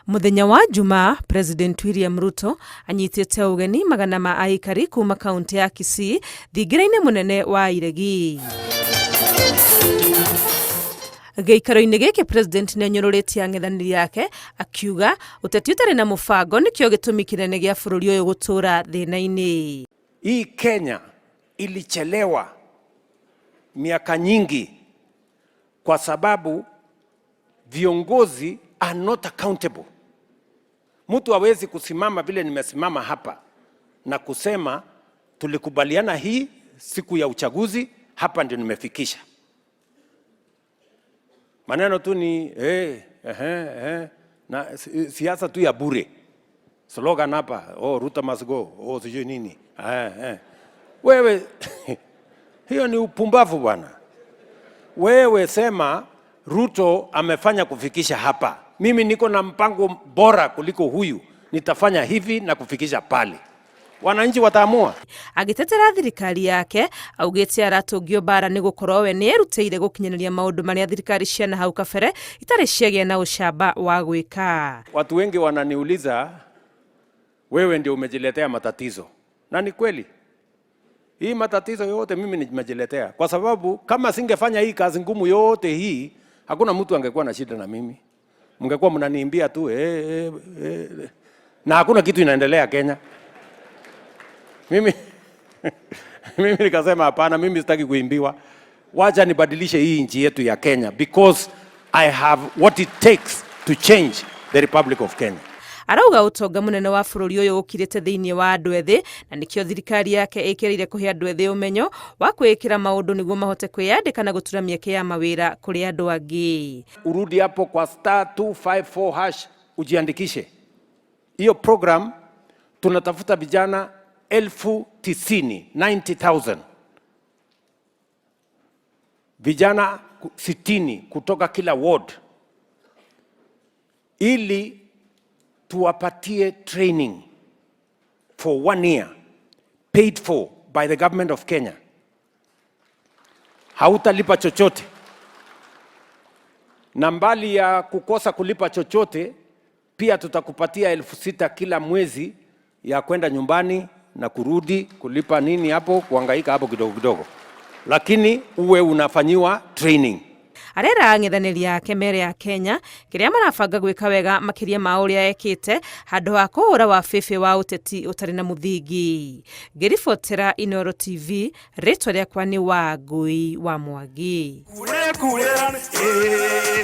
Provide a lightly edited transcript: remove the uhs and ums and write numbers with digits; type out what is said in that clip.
Muthenya wa Juma, President William Ruto anyitite ugeni magana ma aikari kuma kaunti ya Kisii thingiraine munene wa Iregi. Giikaro-ini giki President nianyururetie ang'ethaniri yake akiuga uteti utari na mubango nikio gitumi kinene gia bururi uyu gutura thina-ini. Hii Kenya ilichelewa miaka nyingi kwa sababu viongozi are not accountable. Mtu hawezi kusimama vile nimesimama hapa na kusema tulikubaliana hii siku ya uchaguzi, hapa ndio nimefikisha. Maneno tu ni na siasa tu ya bure. Slogan hapa, Ruto must go, sijui nini. Wewe hiyo ni upumbavu bwana. Wewe sema Ruto amefanya kufikisha hapa. Mimi niko na mpango bora kuliko huyu. Nitafanya hivi na kufikisha pale. Wananchi wataamua. Agitetera thirikari yake augite aratungio bara ni gukorwo we ni erutĩire gukinyanĩria maundu maria thirikari cia na hau kabere itari ciagia na ucamba wa gwika. Watu wengi wananiuliza wewe ndio umejiletea matatizo. Na ni kweli. Hii matatizo yote mimi nimejiletea kwa sababu kama singefanya hii kazi ngumu yote hii hakuna mtu angekuwa na shida na mimi. Mngekuwa mnaniimbia tu na hakuna kitu inaendelea Kenya. Mimi nikasema hapana, mimi sitaki kuimbiwa. Wacha nibadilishe hii nchi yetu ya Kenya because I have what it takes to change the Republic of Kenya. Arauga utonga munene wa bururi uyu ukirite thiini wa andu ethi na nikio thirikari yake ikirire kuhe andu ethi umenyo wa kwikira maundu niguo mahote kwiyandika na gutura mieke ya mawira kuri andu angi. Urudi hapo kwa *254# ujiandikishe. Hiyo program tunatafuta vijana 90,000 vijana 60 kutoka kila ward ili tuwapatie training for 1 year paid for by the government of Kenya. Hautalipa chochote. Na mbali ya kukosa kulipa chochote pia tutakupatia 6,000 kila mwezi ya kwenda nyumbani na kurudi kulipa nini hapo kuhangaika hapo kidogo kidogo. Lakini uwe unafanyiwa training. Arera ang'ethaniri yake mere ya Kenya kiria marabanga gwika wega makiria ma uria ekite handu ha kuhura wa fefe wa uteti utari na muthingi. Ngiribotera Inooro TV, ritwa riakwa ni Wangui wa Mwangi.